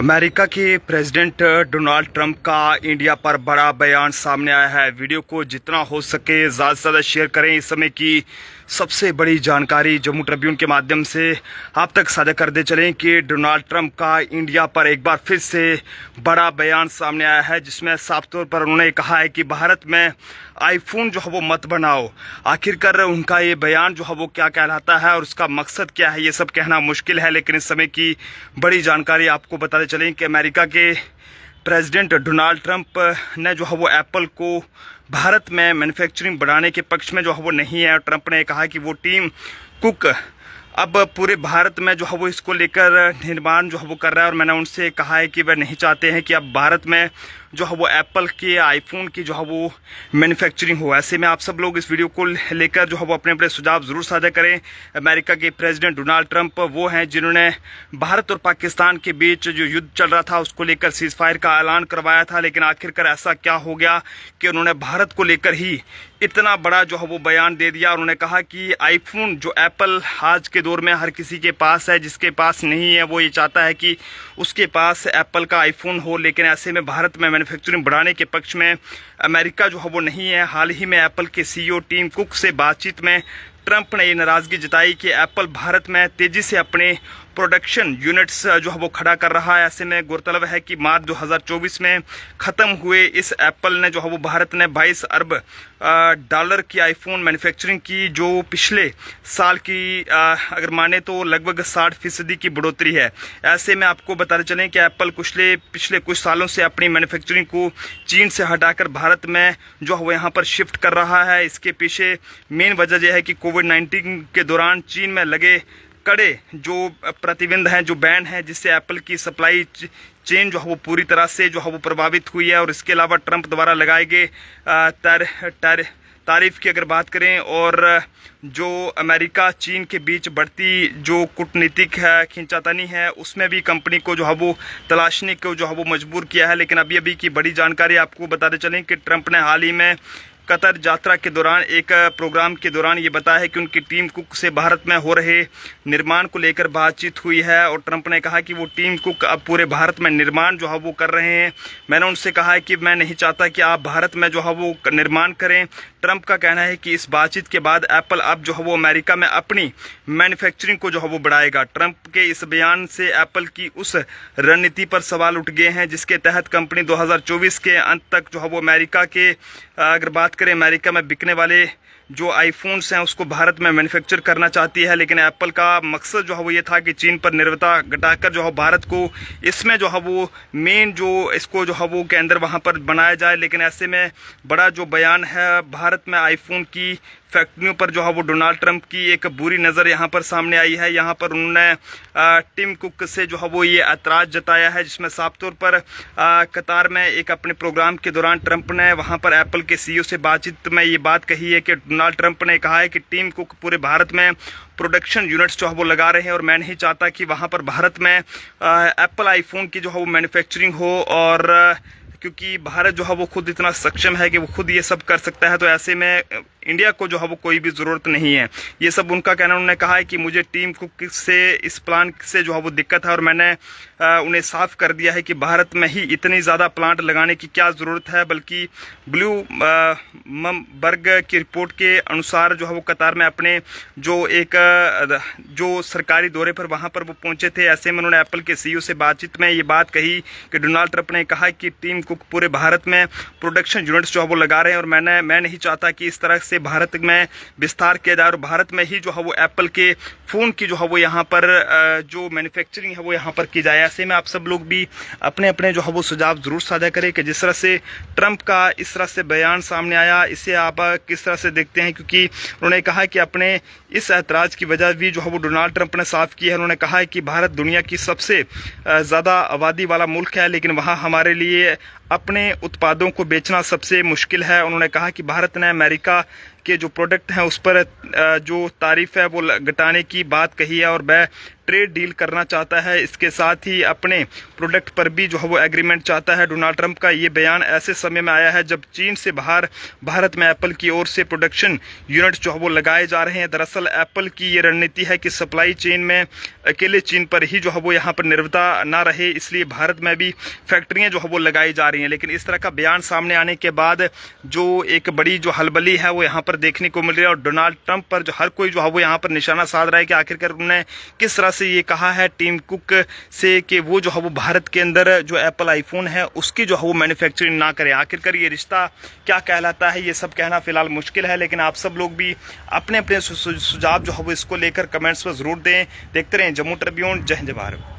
America के president Donald Trump का India पर बड़ा बयान सामने आया है। वीडियो को जितना हो सके ज़्यादा से ज़्यादा शेयर करें। इस समय की सबसे बड़ी जानकारी जम्मू ट्रिब्यून के माध्यम से आप तक साझा कर दे चलें कि डोनाल्ड ट्रंप का इंडिया पर एक बार फिर से बड़ा बयान सामने आया है, जिसमें साफ तौर पर उन्होंने कहा है कि भारत में आईफोन जो है वो मत बनाओ। आखिरकार उनका ये बयान जो है वो क्या कहलाता है और उसका मकसद क्या है, ये सब कहना मुश्किल है। लेकिन इस समय की बड़ी जानकारी आपको बताते चलें कि अमेरिका के प्रेसिडेंट डोनाल्ड ट्रंप ने जो है वो एप्पल को भारत में मैन्युफैक्चरिंग बढ़ाने के पक्ष में जो है वो नहीं है। ट्रंप ने कहा कि वो टीम कुक अब पूरे भारत में जो है वो इसको लेकर निर्माण जो है वो कर रहा है, और मैंने उनसे कहा है कि वह नहीं चाहते हैं कि अब भारत में जो है वो एप्पल के आईफोन की जो है वो मैन्युफैक्चरिंग हो। ऐसे में आप सब लोग इस वीडियो को लेकर जो है वो अपने अपने सुझाव ज़रूर साझा करें। अमेरिका के प्रेसिडेंट डोनाल्ड ट्रंप वो हैं जिन्होंने भारत और पाकिस्तान के बीच जो युद्ध चल रहा था उसको लेकर सीज फायर का ऐलान करवाया था, लेकिन आखिरकार ऐसा क्या हो गया कि उन्होंने भारत को लेकर ही इतना बड़ा जो है वो बयान दे दिया। उन्होंने कहा कि आईफोन जो एप्पल आज के दौर में हर किसी के पास है, जिसके पास नहीं है वो ये चाहता है कि उसके पास एप्पल का आईफोन हो। लेकिन ऐसे में भारत में मैन्युफैक्चरिंग बढ़ाने के पक्ष में अमेरिका जो है वो नहीं है। हाल ही में एप्पल के सीईओ टीम कुक से बातचीत में ट्रंप ने ये नाराजगी जताई कि एप्पल भारत में तेजी से अपने प्रोडक्शन यूनिट्स जो है वो खड़ा कर रहा है। ऐसे में गौरतलब है कि मार्च 2024 में ख़त्म हुए इस एप्पल ने जो है वो भारत ने 22 अरब डॉलर की आईफोन मैन्युफैक्चरिंग की, जो पिछले साल की अगर माने तो लगभग 60% की बढ़ोतरी है। ऐसे में आपको बताते चलें कि एप्पल पिछले कुछ सालों से अपनी मैन्युफैक्चरिंग को चीन से हटाकर भारत में जो है वो यहाँ पर शिफ्ट कर रहा है। इसके पीछे मेन वजह यह है कि कोविड-19 के दौरान चीन में लगे कड़े जो प्रतिबंध हैं, जो बैन है, जिससे एप्पल की सप्लाई चेन जो है वो पूरी तरह से जो है वो प्रभावित हुई है। और इसके अलावा ट्रंप द्वारा लगाए गए तारीफ की अगर बात करें, और जो अमेरिका चीन के बीच बढ़ती जो कूटनीतिक है खींचातानी है, उसमें भी कंपनी को जो है वो तलाशने को जो है वो मजबूर किया है। लेकिन अभी की बड़ी जानकारी आपको बताते चलें कि ट्रंप ने हाल ही में कतर यात्रा के दौरान एक प्रोग्राम के दौरान ये बताया है कि उनकी टीम कुक से भारत में हो रहे निर्माण को लेकर बातचीत हुई है। और ट्रंप ने कहा कि वो टीम कुक अब पूरे भारत में निर्माण जो है वो कर रहे हैं। मैंने उनसे कहा है कि मैं नहीं चाहता कि आप भारत में जो है वो निर्माण करें। ट्रंप का कहना है कि इस बातचीत के बाद एप्पल अब जो है वो अमेरिका में अपनी मैन्युफैक्चरिंग को जो है वो बढ़ाएगा। ट्रंप के इस बयान से एप्पल की उस रणनीति पर सवाल उठ गए हैं जिसके तहत कंपनी 2024 के अंत तक जो है वो अमेरिका के अगर बात करें अमेरिका में बिकने वाले जो आईफोन्स हैं उसको भारत में मैन्युफैक्चर करना चाहती है। लेकिन एप्पल का मकसद जो है वो ये था कि चीन पर निर्भरता घटाकर जो है भारत को इसमें जो है वो मेन जो इसको जो है वो केंद्र वहाँ पर बनाया जाए। लेकिन ऐसे में बड़ा जो बयान है, भारत में आईफोन की फैक्ट्रियों पर जो है वो डोनाल्ड ट्रंप की एक बुरी नज़र यहाँ पर सामने आई है। यहाँ पर उन्होंने टिम कुक से जो है वो ये ऐतराज़ जताया है, जिसमें साफ तौर पर कतार में एक अपने प्रोग्राम के दौरान ट्रंप ने वहाँ पर एप्पल के सीईओ से बातचीत में ये बात कही है कि डोनाल्ड ट्रंप ने कहा है कि टीम कुक पूरे भारत में प्रोडक्शन यूनिट्स जो है वो लगा रहे हैं, और मैं नहीं चाहता कि वहाँ पर भारत में एप्पल आईफोन की जो है वो मैन्युफैक्चरिंग हो। और क्योंकि भारत जो है वो खुद इतना सक्षम है कि वो खुद ये सब कर सकता है, तो ऐसे में इंडिया को जो है वो कोई भी ज़रूरत नहीं है। ये सब उनका कहना। उन्होंने कहा है कि मुझे टीम कुक से इस प्लान से जो है वो दिक्कत है, और मैंने उन्हें साफ कर दिया है कि भारत में ही इतनी ज़्यादा प्लांट लगाने की क्या ज़रूरत है। बल्कि ब्लूमबर्ग की रिपोर्ट के अनुसार जो है वो कतार में अपने जो सरकारी दौरे पर वहाँ पर वो पहुँचे थे। ऐसे में उन्होंने एप्पल के सीईओ से बातचीत में ये बात कही कि डोनाल्ड ट्रंप ने कहा कि टीम कुक पूरे भारत में प्रोडक्शन यूनिट्स जो है वो लगा रहे हैं, और मैं नहीं चाहता कि इस तरह से भारत में विस्तार किया जाए और भारत में ही जो है वो एप्पल के फ़ोन की जो है वो यहाँ पर जो मैन्युफैक्चरिंग है वो यहाँ पर की जाए। ऐसे में आप सब लोग भी अपने अपने जो है वो सुझाव ज़रूर साझा करें कि जिस तरह से ट्रंप का इस तरह से बयान सामने आया, इसे आप किस तरह से देखते हैं। क्योंकि उन्होंने कहा कि अपने इस ऐतराज़ की वजह भी जो है वो डोनाल्ड ट्रंप ने साफ की है। उन्होंने कहा है कि भारत दुनिया की सबसे ज़्यादा आबादी वाला मुल्क है, लेकिन वहाँ हमारे लिए अपने उत्पादों को बेचना सबसे मुश्किल है। उन्होंने कहा कि भारत ने अमेरिका के जो प्रोडक्ट हैं उस पर जो तारीफ है वो घटाने की बात कही है, और वह ट्रेड डील करना चाहता है, इसके साथ ही अपने प्रोडक्ट पर भी जो है वो एग्रीमेंट चाहता है। डोनाल्ड ट्रंप का ये बयान ऐसे समय में आया है जब चीन से बाहर भारत में एप्पल की ओर से प्रोडक्शन यूनिट जो है वो लगाए जा रहे हैं। दरअसल एप्पल की ये रणनीति है कि सप्लाई चेन में अकेले चीन पर ही जो है वो यहाँ पर निर्भरता ना रहे, इसलिए भारत में भी फैक्ट्रियां जो है वो लगाई जा रही हैं। लेकिन इस तरह का बयान सामने आने के बाद जो एक बड़ी जो हलबली है वो यहाँ पर देखने को मिल रही है और डोनाल्ड ट्रंप पर जो हर कोई जो है वो यहाँ पर निशाना साध रहा है कि आखिरकार उन्होंने किस तरह से ये कहा है टीम कुक से कि वो जो है वो भारत के अंदर जो एप्पल आईफोन है उसकी जो है वो मैन्युफैक्चरिंग ना करे। आखिरकार ये रिश्ता क्या कहलाता है, ये सब कहना फिलहाल मुश्किल है, लेकिन आप सब लोग भी अपने अपने सुझाव जो है वो इसको लेकर कमेंट्स पर जरूर दें। देखते रहें जम्मू ट्रिब्यून। जय हिंद जय भारत।